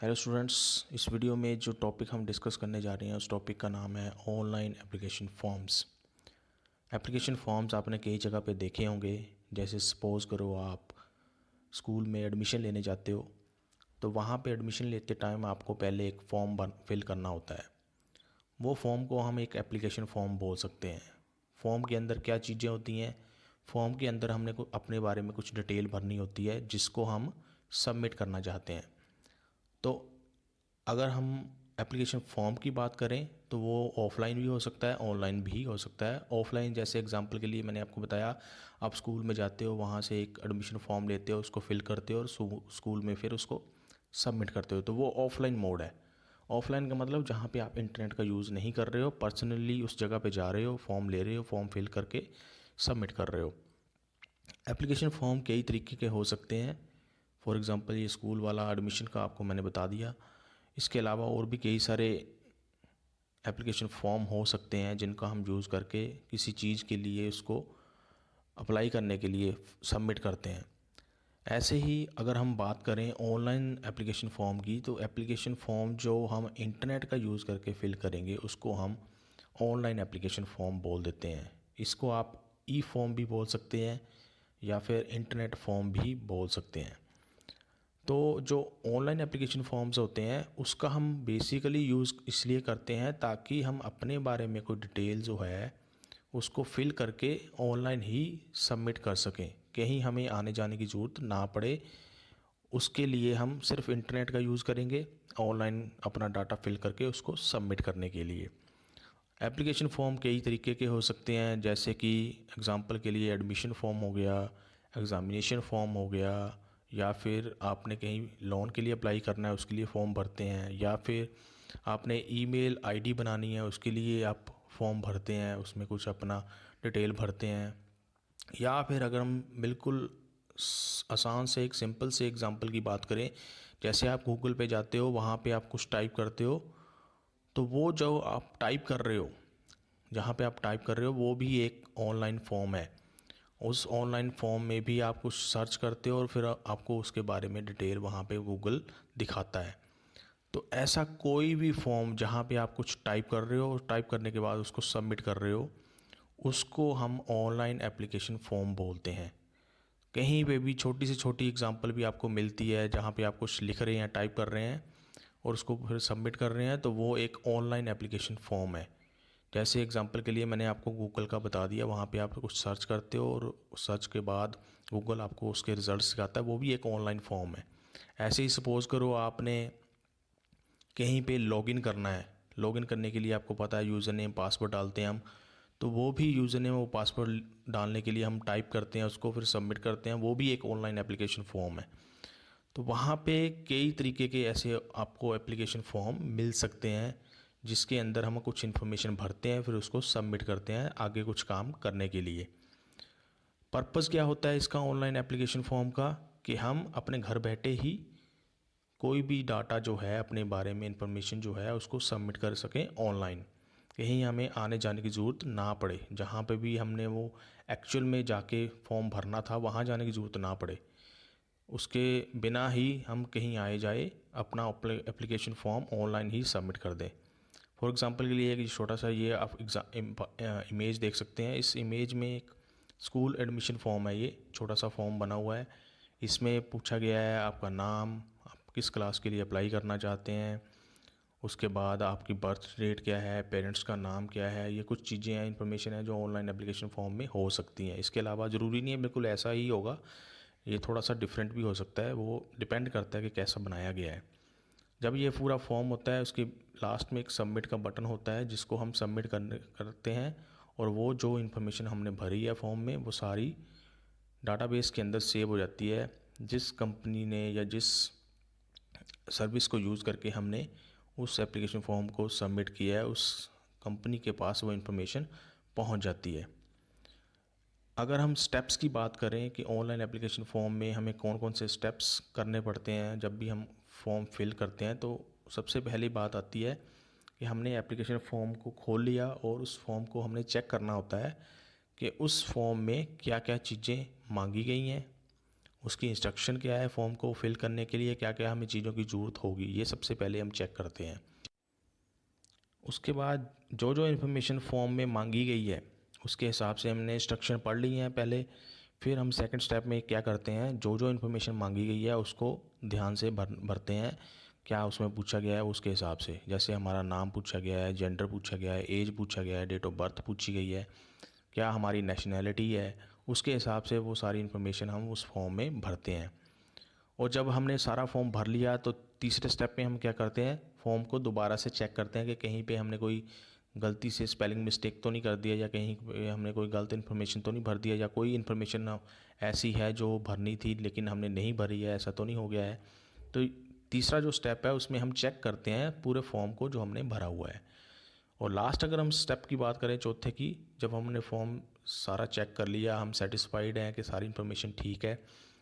Hello students, इस video में जो टॉपिक हम डिस्कस करने जा रहे हैं उस टॉपिक का नाम है online application forms. Application forms आपने कई जगह पे देखे होंगे। जैसे सपोज़ करो आप स्कूल में एडमिशन लेने जाते हो, तो वहाँ पे एडमिशन लेते टाइम आपको पहले एक फॉर्म फिल करना होता है। वो फॉर्म को हम एक एप्लीकेशन फॉर्म बोल सकते हैं। फॉर्म के अंदर क्या चीज़ें होती हैं? फॉर्म के अंदर हमने को अपने बारे में कुछ डिटेल भरनी होती है जिसको हम सबमिट करना चाहते हैं। तो अगर हम एप्लीकेशन फॉर्म की बात करें तो वो ऑफ़लाइन भी हो सकता है, ऑनलाइन भी हो सकता है। ऑफ़लाइन जैसे एग्जांपल के लिए मैंने आपको बताया, आप स्कूल में जाते हो, वहाँ से एक एडमिशन फॉर्म लेते हो, उसको फिल करते हो और स्कूल में फिर उसको सबमिट करते हो, तो वो ऑफ़लाइन मोड है। ऑफ़लाइन का मतलब जहाँ पे आप इंटरनेट का यूज़ नहीं कर रहे हो, पर्सनली उस जगह पे जा रहे हो, फॉर्म ले रहे हो, फॉर्म फिल करके सबमिट कर रहे हो। एप्लीकेशन फॉर्म कई तरीके के हो सकते हैं। फॉर एग्ज़ाम्पल ये स्कूल वाला एडमिशन का आपको मैंने बता दिया। इसके अलावा और भी कई सारे एप्लीकेशन फॉर्म हो सकते हैं जिनका हम यूज़ करके किसी चीज़ के लिए उसको अप्लाई करने के लिए सबमिट करते हैं। ऐसे ही अगर हम बात करें ऑनलाइन एप्लीकेशन फ़ॉर्म की, तो एप्लीकेशन फ़ॉर्म जो हम इंटरनेट का यूज़ करके फ़िल करेंगे उसको हम ऑनलाइन एप्लीकेशन फ़ॉर्म बोल देते हैं। इसको आप ई फॉर्म भी बोल सकते हैं या फिर इंटरनेट फॉर्म भी बोल सकते हैं। तो जो ऑनलाइन एप्लीकेशन फॉर्म्स होते हैं उसका हम बेसिकली यूज़ इसलिए करते हैं ताकि हम अपने बारे में कोई डिटेल जो है उसको फिल करके ऑनलाइन ही सबमिट कर सकें, कहीं हमें आने जाने की ज़रूरत ना पड़े। उसके लिए हम सिर्फ इंटरनेट का यूज़ करेंगे ऑनलाइन अपना डाटा फिल करके उसको सबमिट करने के लिए। एप्लीकेशन फ़ॉर्म कई तरीके के हो सकते हैं, जैसे कि एग्ज़ाम्पल के लिए एडमिशन फ़ॉर्म हो गया, एग्ज़ामिनेशन फ़ॉर्म हो गया, या फिर आपने कहीं लोन के लिए अप्लाई करना है उसके लिए फ़ॉर्म भरते हैं, या फिर आपने ईमेल आईडी बनानी है उसके लिए आप फॉर्म भरते हैं, उसमें कुछ अपना डिटेल भरते हैं। या फिर अगर हम बिल्कुल आसान से एक सिंपल से एग्ज़ाम्पल की बात करें, जैसे आप गूगल पे जाते हो, वहाँ पे आप कुछ टाइप करते हो, तो वो जो आप टाइप कर रहे हो, जहाँ पे आप टाइप कर रहे हो वो भी एक ऑनलाइन फॉर्म है। उस ऑनलाइन फॉर्म में भी आप कुछ सर्च करते हो और फिर आपको उसके बारे में डिटेल वहाँ पे गूगल दिखाता है। तो ऐसा कोई भी फॉर्म जहाँ पे आप कुछ टाइप कर रहे हो और टाइप करने के बाद उसको सबमिट कर रहे हो, उसको हम ऑनलाइन एप्लीकेशन फॉर्म बोलते हैं। कहीं पे भी छोटी से छोटी एग्जांपल भी आपको मिलती है जहाँ पे आप कुछ लिख रहे हैं, टाइप कर रहे हैं और उसको फिर सबमिट कर रहे हैं, तो वो एक ऑनलाइन एप्लीकेशन फॉर्म है। जैसे एग्जांपल के लिए मैंने आपको गूगल का बता दिया, वहाँ पे आप कुछ सर्च करते हो और सर्च के बाद गूगल आपको उसके रिज़ल्ट दिखाता है, वो भी एक ऑनलाइन फॉर्म है। ऐसे ही सपोज़ करो आपने कहीं पे लॉगिन करना है, लॉगिन करने के लिए आपको पता है यूज़र नेम पासवर्ड डालते हैं हम, तो वो भी यूज़र नेम वो पासवर्ड डालने के लिए हम टाइप करते हैं, उसको फिर सबमिट करते हैं, वो भी एक ऑनलाइन एप्लीकेशन फॉर्म है। तो वहाँ पे कई तरीके के ऐसे आपको एप्लीकेशन फॉर्म मिल सकते हैं जिसके अंदर हम कुछ इन्फॉर्मेशन भरते हैं, फिर उसको सबमिट करते हैं आगे कुछ काम करने के लिए। पर्पज़ क्या होता है इसका ऑनलाइन एप्लीकेशन फॉर्म का, कि हम अपने घर बैठे ही कोई भी डाटा जो है अपने बारे में इंफॉर्मेशन जो है उसको सबमिट कर सकें ऑनलाइन, कहीं हमें आने जाने की ज़रूरत ना पड़े। जहाँ पे भी हमने वो एक्चुअल में जाके फॉर्म भरना था वहाँ जाने की ज़रूरत ना पड़े, उसके बिना ही हम कहीं आए जाए अपना एप्लीकेशन फॉर्म ऑनलाइन ही सबमिट कर दें। फॉर एग्ज़ाम्पल के लिए एक छोटा सा ये आप इमेज देख सकते हैं। इस इमेज में एक स्कूल एडमिशन फॉर्म है, ये छोटा सा फॉर्म बना हुआ है। इसमें पूछा गया है आपका नाम, आप किस क्लास के लिए अप्लाई करना चाहते हैं, उसके बाद आपकी बर्थ डेट क्या है, पेरेंट्स का नाम क्या है, ये कुछ चीज़ें हैं, इन्फॉर्मेशन है जो ऑनलाइन एप्लीकेशन फॉर्म में हो सकती हैं। इसके अलावा ज़रूरी नहीं है बिल्कुल ऐसा ही होगा, ये थोड़ा सा डिफरेंट भी हो सकता है, वो डिपेंड करता है कि कैसा बनाया गया है। जब ये पूरा फॉर्म होता है उसके लास्ट में एक सबमिट का बटन होता है जिसको हम सबमिट करते हैं, और वो जो इन्फॉर्मेशन हमने भरी है फॉर्म में वो सारी डाटाबेस के अंदर सेव हो जाती है। जिस कंपनी ने या जिस सर्विस को यूज़ करके हमने उस एप्लीकेशन फॉर्म को सबमिट किया है, उस कंपनी के पास वो इन्फॉर्मेशन पहुंच जाती है। अगर हम स्टेप्स की बात करें कि ऑनलाइन एप्लीकेशन फॉर्म में हमें कौन कौन से स्टेप्स करने पड़ते हैं जब भी हम फॉर्म फिल करते हैं, तो सबसे पहली बात आती है कि हमने एप्लीकेशन फॉर्म को खोल लिया और उस फॉर्म को हमने चेक करना होता है कि उस फॉर्म में क्या क्या चीज़ें मांगी गई हैं उसकी इंस्ट्रक्शन क्या है, फॉर्म को फिल करने के लिए क्या क्या हमें चीज़ों की ज़रूरत होगी, ये सबसे पहले हम चेक करते हैं। उसके बाद जो जो इन्फॉर्मेशन फॉर्म में मांगी गई है उसके हिसाब से हमने इंस्ट्रक्शन पढ़ ली हैं पहले। फिर हम सेकंड स्टेप में क्या करते हैं, जो जो इन्फॉर्मेशन मांगी गई है उसको ध्यान से भरते हैं, क्या उसमें पूछा गया है उसके हिसाब से। जैसे हमारा नाम पूछा गया है, जेंडर पूछा गया है, एज पूछा गया है, डेट ऑफ बर्थ पूछी गई है, क्या हमारी नेशनैलिटी है, उसके हिसाब से वो सारी इन्फॉर्मेशन हम उस फॉर्म में भरते हैं। और जब हमने सारा फॉर्म भर लिया तो तीसरे स्टेप में हम क्या करते हैं, फॉर्म को दोबारा से चेक करते हैं कि कहीं पे हमने कोई गलती से स्पेलिंग मिस्टेक तो नहीं कर दिया, या कहीं पे हमने कोई गलत इन्फॉर्मेशन तो नहीं भर दिया, या कोई इन्फॉर्मेशन ऐसी है जो भरनी थी लेकिन हमने नहीं भरी है, ऐसा तो नहीं हो गया है। तो तीसरा जो स्टेप है उसमें हम चेक करते हैं पूरे फॉर्म को जो हमने भरा हुआ है। और लास्ट अगर हम स्टेप की बात करें चौथे की, जब हमने फॉर्म सारा चेक कर लिया, हम सेटिस्फाइड हैं कि सारी इन्फॉर्मेशन ठीक है,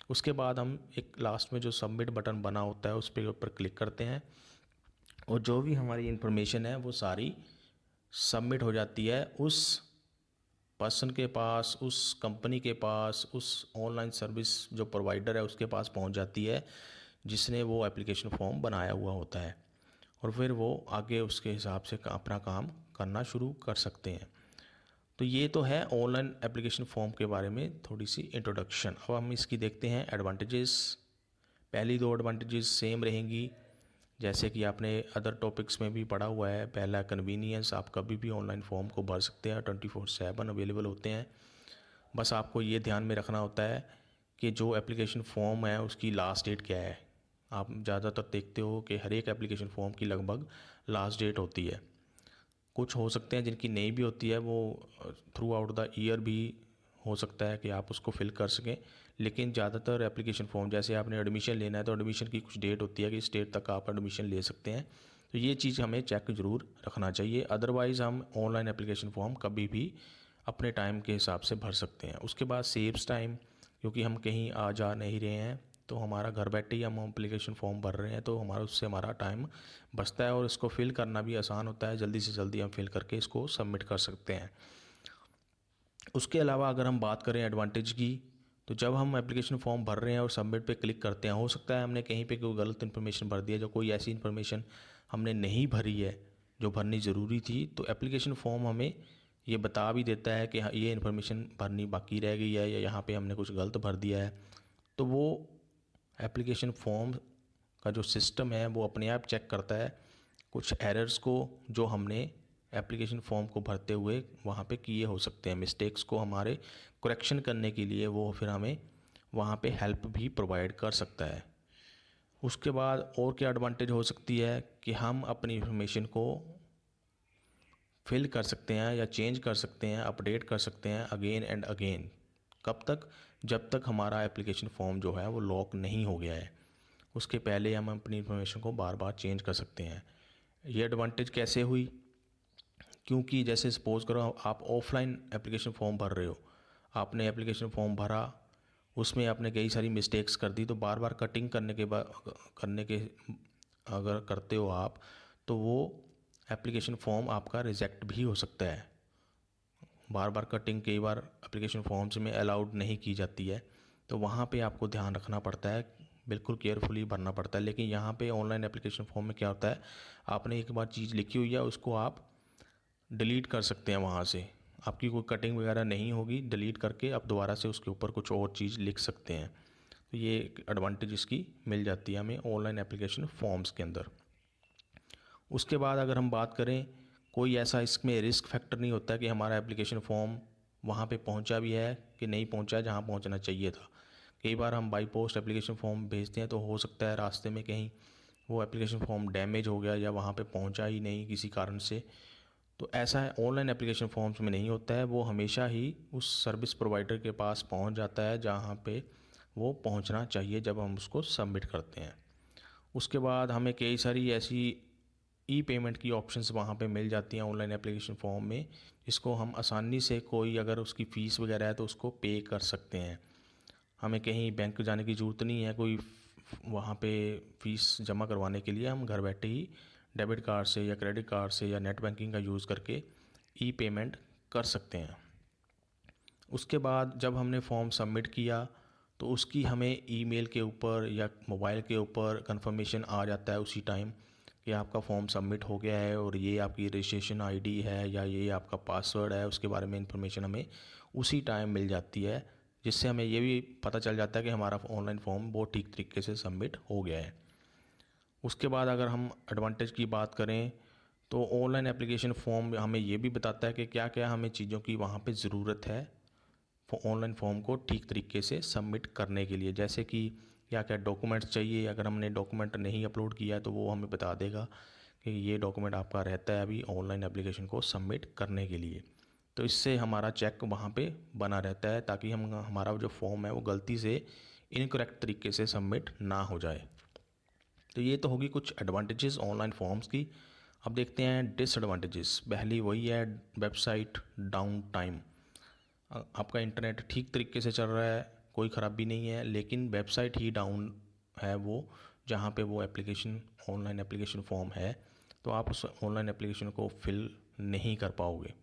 उसके बाद हम एक लास्ट में जो सबमिट बटन बना होता है उस पर ऊपर क्लिक करते हैं और जो भी हमारी इन्फॉर्मेशन है वो सारी सबमिट हो जाती है उस पर्सन के पास, उस कंपनी के पास, उस ऑनलाइन सर्विस जो प्रोवाइडर है उसके पास पहुंच जाती है जिसने वो एप्लीकेशन फॉर्म बनाया हुआ होता है। और फिर वो आगे उसके हिसाब से अपना काम करना शुरू कर सकते हैं। तो ये तो है ऑनलाइन एप्लीकेशन फॉर्म के बारे में थोड़ी सी इंट्रोडक्शन। अब हम इसकी देखते हैं एडवांटेजेस। पहली दो एडवांटेजेस सेम रहेंगी जैसे कि आपने अदर टॉपिक्स में भी पढ़ा हुआ है। पहला कन्वीनियंस, आप कभी भी ऑनलाइन फॉर्म को भर सकते हैं, 24/7 अवेलेबल होते हैं। बस आपको ये ध्यान में रखना होता है कि जो एप्लीकेशन फ़ॉर्म है उसकी लास्ट डेट क्या है। आप ज़्यादातर देखते हो कि हर एक एप्लीकेशन फ़ॉर्म की लगभग लास्ट डेट होती है। कुछ हो सकते हैं जिनकी नहीं भी होती है, वो थ्रू आउट द ईयर भी हो सकता है कि आप उसको फिल कर सकें, लेकिन ज़्यादातर एप्लीकेशन फॉर्म, जैसे आपने एडमिशन लेना है तो एडमिशन की कुछ डेट होती है कि इस डेट तक आप एडमिशन ले सकते हैं। तो ये चीज़ हमें चेक ज़रूर रखना चाहिए, अदरवाइज़ हम ऑनलाइन एप्लीकेशन फॉर्म कभी भी अपने टाइम के हिसाब से भर सकते हैं। उसके बाद सेव्स टाइम, क्योंकि हम कहीं आ जा नहीं रहे हैं तो हमारा घर बैठे ही हम एप्लीकेशन फॉर्म भर रहे हैं तो उससे हमारा टाइम बचता है और इसको फिल करना भी आसान होता है, जल्दी से जल्दी हम फिल करके इसको सबमिट कर सकते हैं। उसके अलावा अगर हम बात करें एडवांटेज की, तो जब हम एप्लीकेशन फॉर्म भर रहे हैं और सबमिट पे क्लिक करते हैं, हो सकता है हमने कहीं पे कोई गलत इन्फॉर्मेशन भर दिया, जो कोई ऐसी इन्फॉर्मेशन हमने नहीं भरी है जो भरनी ज़रूरी थी, तो एप्लीकेशन फॉर्म हमें ये बता भी देता है कि हाँ, ये इन्फॉर्मेशन भरनी बाकी रह गई है या यहाँ पे हमने कुछ गलत भर दिया है। तो वो एप्लीकेशन फॉर्म का जो सिस्टम है वो अपने आप चेक करता है कुछ एरर्स को जो हमने एप्लीकेशन फॉर्म को भरते हुए वहाँ पे किए हो सकते हैं, मिस्टेक्स को हमारे करेक्शन करने के लिए वो फिर हमें वहाँ पे हेल्प भी प्रोवाइड कर सकता है। उसके बाद और क्या एडवांटेज हो सकती है कि हम अपनी इंफॉर्मेशन को फिल कर सकते हैं या चेंज कर सकते हैं, अपडेट कर सकते हैं अगेन एंड अगेन। कब तक? जब तक हमारा एप्लीकेशन फॉर्म जो है वो लॉक नहीं हो गया है, उसके पहले हम अपनी इंफॉर्मेशन को बार बार चेंज कर सकते हैं। ये एडवांटेज कैसे हुई? क्योंकि जैसे सपोज़ करो आप ऑफलाइन एप्लीकेशन फॉर्म भर रहे हो, आपने एप्लीकेशन फॉर्म भरा, उसमें आपने कई सारी मिस्टेक्स कर दी, तो बार बार कटिंग करने के अगर करते हो आप, तो वो एप्लीकेशन फॉर्म आपका रिजेक्ट भी हो सकता है। बार बार कटिंग कई बार एप्लीकेशन फॉर्म्स में अलाउड नहीं की जाती है, तो वहाँ पे आपको ध्यान रखना पड़ता है, बिल्कुल केयरफुली भरना पड़ता है। लेकिन यहाँ पे ऑनलाइन एप्लीकेशन फॉर्म में क्या होता है, आपने एक बार चीज़ लिखी हुई है उसको आप डिलीट कर सकते हैं, वहाँ से आपकी कोई कटिंग वगैरह नहीं होगी, डिलीट करके आप दोबारा से उसके ऊपर कुछ और चीज़ लिख सकते हैं। तो ये एक एडवांटेज इसकी मिल जाती है हमें ऑनलाइन एप्लीकेशन फॉर्म्स के अंदर। उसके बाद अगर हम बात करें, कोई ऐसा इसमें रिस्क फैक्टर नहीं होता कि हमारा एप्लीकेशन फॉर्म वहाँ पे पहुँचा भी है कि नहीं पहुँचा जहाँ पहुँचना चाहिए था। कई बार हम बाई पोस्ट एप्लीकेशन फॉर्म भेजते हैं तो हो सकता है रास्ते में कहीं वो एप्लीकेशन फॉर्म डैमेज हो गया या वहाँ पे पहुँचा ही नहीं किसी कारण से। तो ऐसा है ऑनलाइन एप्लीकेशन फॉर्म्स में नहीं होता है, वो हमेशा ही उस सर्विस प्रोवाइडर के पास पहुँच जाता है जहाँ पे वो पहुँचना चाहिए जब हम उसको सबमिट करते हैं। उसके बाद हमें कई सारी ऐसी ई पेमेंट की ऑप्शंस वहाँ पे मिल जाती हैं ऑनलाइन एप्लीकेशन फॉर्म में, जिसको हम आसानी से, कोई अगर उसकी फ़ीस वगैरह है तो उसको पे कर सकते हैं। हमें कहीं बैंक जाने की ज़रूरत नहीं है कोई वहाँ पे फ़ीस जमा करवाने के लिए, हम घर बैठे ही डेबिट कार्ड से या क्रेडिट कार्ड से या नेट बैंकिंग का यूज़ करके ई पेमेंट कर सकते हैं। उसके बाद जब हमने फॉर्म सबमिट किया तो उसकी हमें ईमेल के ऊपर या मोबाइल के ऊपर कंफर्मेशन आ जाता है उसी टाइम कि आपका फॉर्म सबमिट हो गया है और ये आपकी रजिस्ट्रेशन आईडी है या ये आपका पासवर्ड है, उसके बारे में इंफॉर्मेशन हमें उसी टाइम मिल जाती है, जिससे हमें ये भी पता चल जाता है कि हमारा ऑनलाइन फॉर्म वो ठीक तरीके से सबमिट हो गया है। उसके बाद अगर हम एडवांटेज की बात करें तो ऑनलाइन एप्लीकेशन फॉर्म हमें ये भी बताता है कि क्या क्या हमें चीज़ों की वहाँ पे ज़रूरत है ऑनलाइन फॉर्म को ठीक तरीके से सबमिट करने के लिए, जैसे कि क्या क्या डॉक्यूमेंट्स चाहिए। अगर हमने डॉक्यूमेंट नहीं अपलोड किया है तो वो हमें बता देगा कि ये डॉक्यूमेंट आपका रहता है अभी ऑनलाइन एप्लीकेशन को सबमिट करने के लिए। तो इससे हमारा चेक वहाँ पे बना रहता है ताकि हमारा जो फॉर्म है वो गलती से इनकरेक्ट तरीके से सबमिट ना हो जाए। तो ये तो होगी कुछ एडवांटेजेस ऑनलाइन फॉर्म्स की। अब देखते हैं डिसएडवांटेजेस। पहली वही है वेबसाइट डाउन टाइम। आपका इंटरनेट ठीक तरीके से चल रहा है, कोई ख़राबी नहीं है, लेकिन वेबसाइट ही डाउन है वो जहाँ पे वो एप्लीकेशन ऑनलाइन एप्लीकेशन फॉर्म है, तो आप उस ऑनलाइन एप्लीकेशन को फिल नहीं कर पाओगे।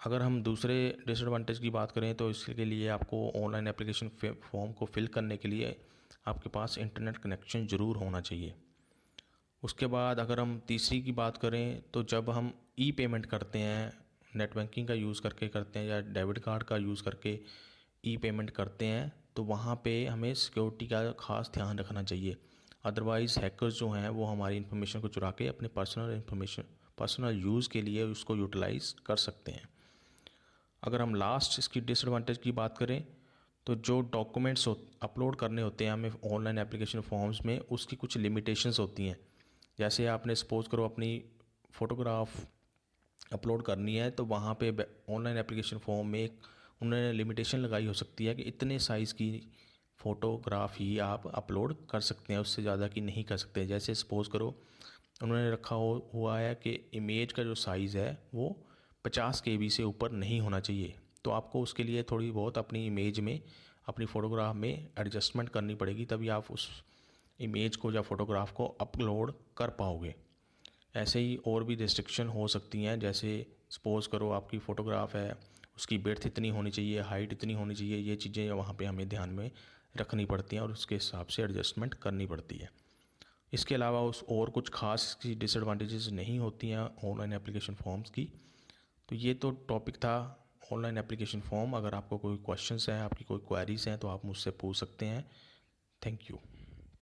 अगर हम दूसरे डिसएडवांटेज की बात करें तो इसके लिए आपको ऑनलाइन एप्लीकेशन फॉर्म को फिल करने के लिए आपके पास इंटरनेट कनेक्शन ज़रूर होना चाहिए। उसके बाद अगर हम तीसरी की बात करें तो जब हम ई पेमेंट करते हैं, नेट बैंकिंग का यूज़ करके करते हैं या डेबिट कार्ड का यूज़ करके ई पेमेंट करते हैं, तो वहाँ पे हमें सिक्योरिटी का ख़ास ध्यान रखना चाहिए। अदरवाइज़ हैकर्स जो हैं वो हमारी इन्फॉर्मेशन को चुरा के अपने पर्सनल यूज़ के लिए उसको यूटिलाइज़ कर सकते हैं। अगर हम लास्ट इसकी डिसएडवांटेज की बात करें तो जो डॉक्यूमेंट्स अपलोड करने होते हैं हमें ऑनलाइन एप्लीकेशन फॉर्म्स में, उसकी कुछ लिमिटेशंस होती हैं। जैसे आपने सपोज़ करो अपनी फ़ोटोग्राफ अपलोड करनी है, तो वहाँ पे ऑनलाइन एप्लीकेशन फॉर्म में एक उन्होंने लिमिटेशन लगाई हो सकती है कि इतने साइज़ की फ़ोटोग्राफ ही आप अपलोड कर सकते हैं, उससे ज़्यादा की नहीं कर सकते। जैसे सपोज़ करो उन्होंने रखा हुआ है कि इमेज का जो साइज़ है वो 50 KB से ऊपर नहीं होना चाहिए। तो आपको उसके लिए थोड़ी बहुत अपनी इमेज में, अपनी फ़ोटोग्राफ में एडजस्टमेंट करनी पड़ेगी, तभी आप उस इमेज को या फ़ोटोग्राफ को अपलोड कर पाओगे। ऐसे ही और भी रिस्ट्रिक्शन हो सकती हैं, जैसे सपोज़ करो आपकी फ़ोटोग्राफ है, उसकी विड्थ इतनी होनी चाहिए, हाइट इतनी होनी चाहिए, ये चीज़ें वहाँ पे हमें ध्यान में रखनी पड़ती हैं और उसके हिसाब से एडजस्टमेंट करनी पड़ती है। इसके अलावा उस और कुछ खास इसकी डिसएडवांटेजेस नहीं होती हैं ऑनलाइन एप्लीकेशन फॉर्म्स की। तो ये तो टॉपिक था ऑनलाइन एप्लीकेशन फॉर्म। अगर आपको कोई क्वेश्चंस हैं, आपकी कोई क्वेरीज़ हैं तो आप मुझसे पूछ सकते हैं। Thank you.